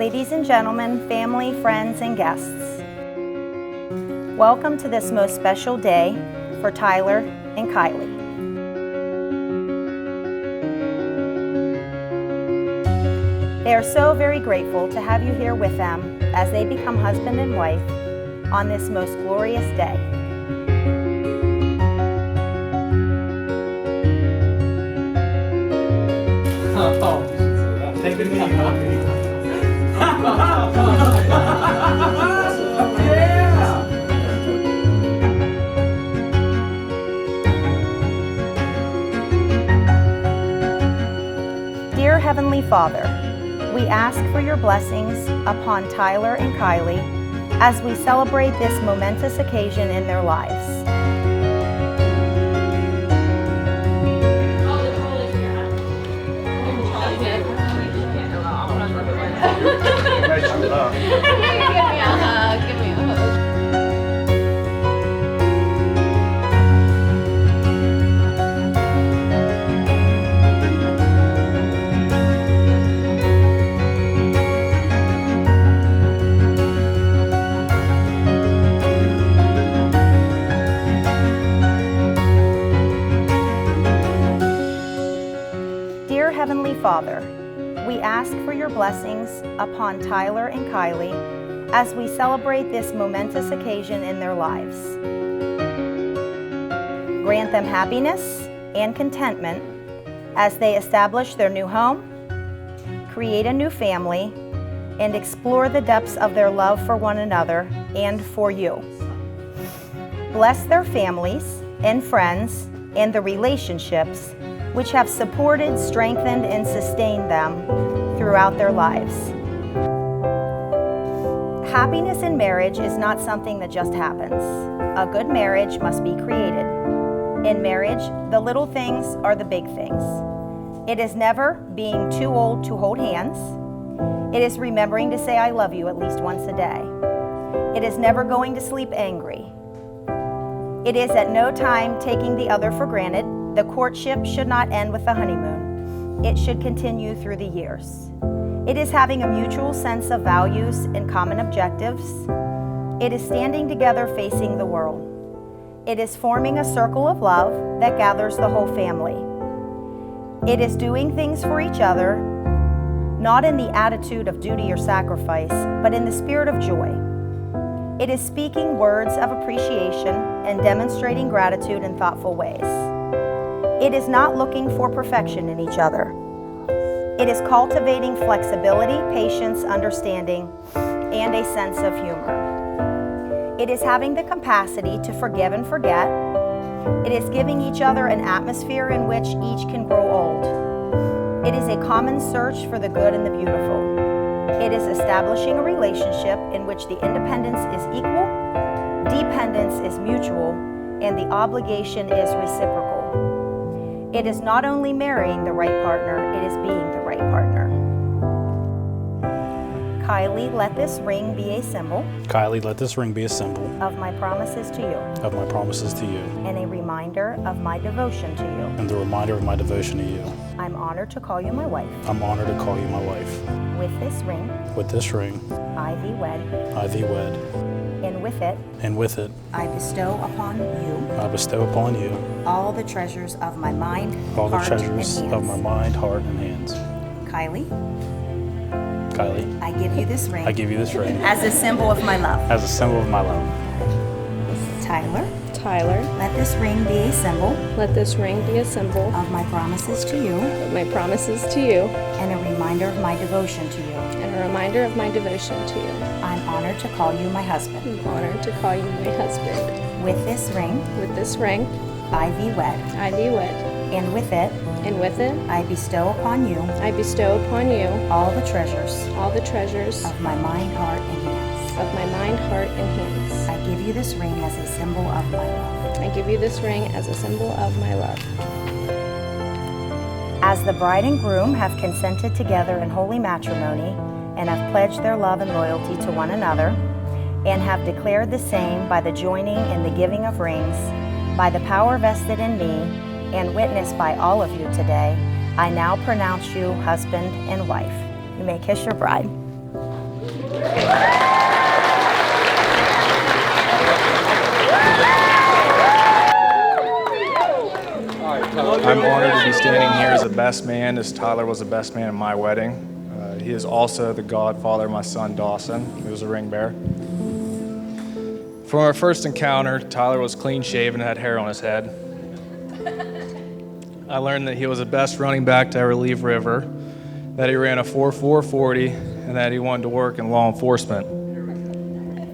Ladies and gentlemen, family, friends, and guests, welcome to this most special day for Tyler and Kylie. They are so very grateful to have you here with them as they become husband and wife on this most glorious day. Take it easy, honey. Dear Heavenly Father, we ask for your blessings upon Tyler and Kylie as we celebrate this momentous occasion in their lives. Give me a hug. Dear Heavenly Father, we ask for your blessings upon Tyler and Kylie as we celebrate this momentous occasion in their lives. Grant them happiness and contentment as they establish their new home, create a new family, and explore the depths of their love for one another and for you. Bless their families and friends and the relationships which have supported, strengthened, and sustained them throughout their lives. Happiness in marriage is not something that just happens. A good marriage must be created. In marriage, the little things are the big things. It is never being too old to hold hands. It is remembering to say I love you at least once a day. It is never going to sleep angry. It is at no time taking the other for granted. The courtship should not end with the honeymoon. It should continue through the years. It is having a mutual sense of values and common objectives. It is standing together facing the world. It is forming a circle of love that gathers the whole family. It is doing things for each other, not in the attitude of duty or sacrifice, but in the spirit of joy. It is speaking words of appreciation and demonstrating gratitude in thoughtful ways. It is not looking for perfection in each other. It is cultivating flexibility, patience, understanding, and a sense of humor. It is having the capacity to forgive and forget. It is giving each other an atmosphere in which each can grow old. It is a common search for the good and the beautiful. It is establishing a relationship in which the independence is equal, dependence is mutual, and the obligation is reciprocal. It is not only marrying the right partner, it is being the right partner. Kylie, let this ring be a symbol. Kylie, let this ring be a symbol of my promises to you. of my promises to you And a reminder of my devotion to you. and the reminder of my devotion to you. I'm honored to call you my wife. I'm honored to call you my wife. With this ring, With this ring, I thee wed, I thee wed, and with it, and with it, I bestow upon you I bestow upon you all the treasures of my mind, all the heart, treasures and of my hands. mind, heart, and hands. Kylie, Kylie, I give you this ring I give you this ring as a symbol of my love. as a symbol of my love. Tyler, Tyler, let this ring be a symbol let this ring be a symbol of my promises to you of my promises to you and a reminder of my devotion to you. and a reminder of my devotion to you. I'm honored to call you my husband. I'm honored to call you my husband. With this ring, With this ring, I thee wed, I thee wed, and with it, and with it, I bestow upon you I bestow upon you all the treasures all the treasures of my mind, heart, and hands. of my mind, heart, and hands. I give you this ring as a symbol of my love. I give you this ring as a symbol of my love. As the bride and groom have consented together in holy matrimony and have pledged their love and loyalty to one another, and have declared the same by the joining in the giving of rings, by the power vested in me and witnessed by all of you today, I now pronounce you husband and wife. You may kiss your bride. I'm honored to be standing here as a best man, as Tyler was the best man at my wedding. He is also the godfather of my son, Dawson, who was a ring bearer. From our first encounter, Tyler was clean-shaven and had hair on his head. I learned that he was the best running back to ever leave River, that he ran a 4.4 40, and that he wanted to work in law enforcement.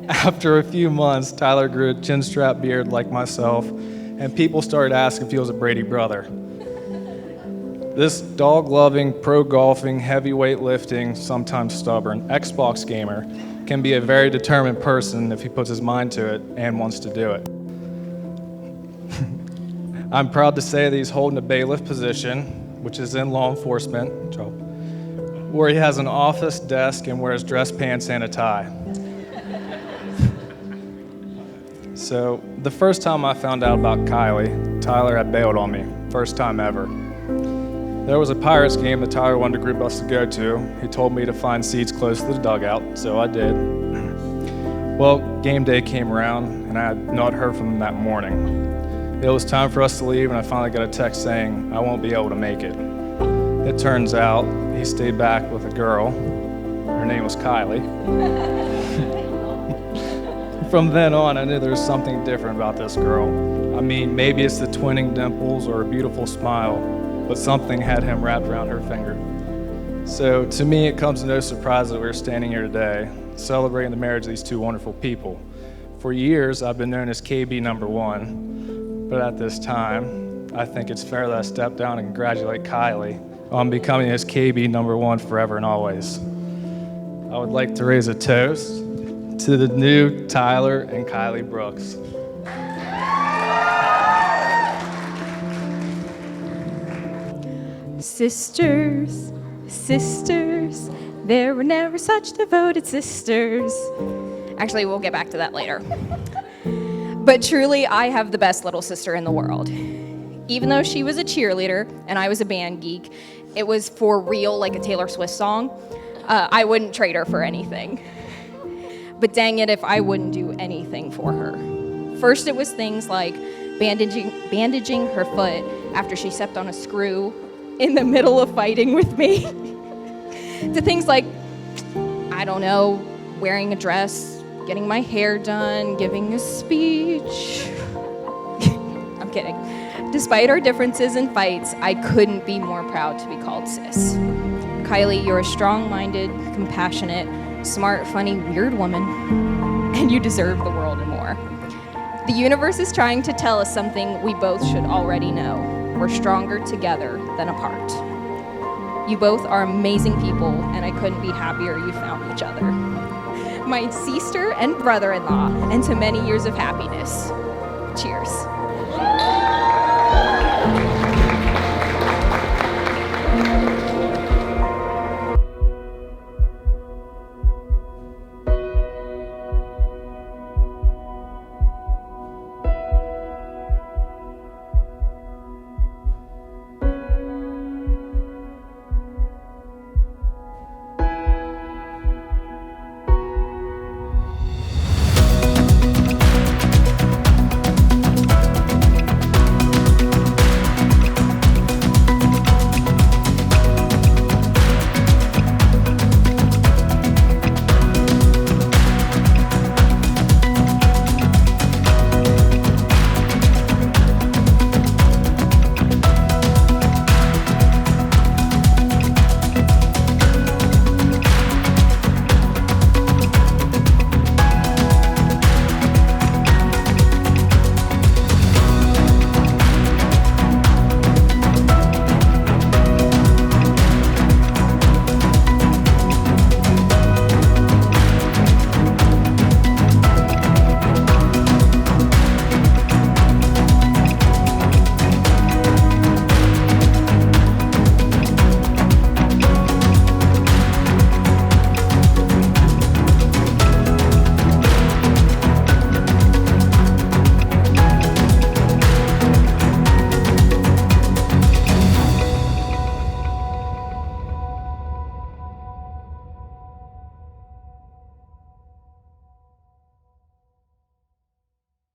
After a few months, Tyler grew a chin-strap beard like myself, and people started asking if he was a Brady brother. This dog-loving, pro-golfing, heavyweight lifting, sometimes stubborn Xbox gamer can be a very determined person if he puts his mind to it and wants to do it. I'm proud to say that he's holding a bailiff position, which is in law enforcement, where he has an office desk and wears dress pants and a tie. So the first time I found out about Kylie, Tyler had bailed on me, first time ever. There was a Pirates game that Tyler wanted to group us to go to. He told me to find seats close to the dugout, so I did. Well, game day came around, and I had not heard from him that morning. It was time for us to leave, and I finally got a text saying I won't be able to make it. It turns out he stayed back with a girl. Her name was Kylie. From then on, I knew there was something different about this girl. I mean, maybe it's the twinning dimples or a beautiful smile, but something had him wrapped around her finger. So to me, it comes as no surprise that we're standing here today, celebrating the marriage of these two wonderful people. For years, I've been known as KB number 1, but at this time, I think it's fair that I step down and congratulate Kylie on becoming his KB number 1 forever and always. I would like to raise a toast to the new Tyler and Kylie Brooks. Sisters, sisters, there were never such devoted sisters. Actually, we'll get back to that later. But truly, I have the best little sister in the world. Even though she was a cheerleader and I was a band geek, it was for real, like a Taylor Swift song. I wouldn't trade her for anything. But dang it if I wouldn't do anything for her. First, it was things like bandaging her foot after she stepped on a screw in the middle of fighting with me, to things like, I don't know, wearing a dress, getting my hair done, giving a speech. I'm kidding. Despite our differences and fights, I couldn't be more proud to be called sis. Kylie, you're a strong-minded, compassionate, smart, funny, weird woman, and you deserve the world and more. The universe is trying to tell us something we both should already know. We're stronger together than apart. You both are amazing people, and I couldn't be happier you found each other. My sister and brother-in-law, and to many years of happiness. Cheers.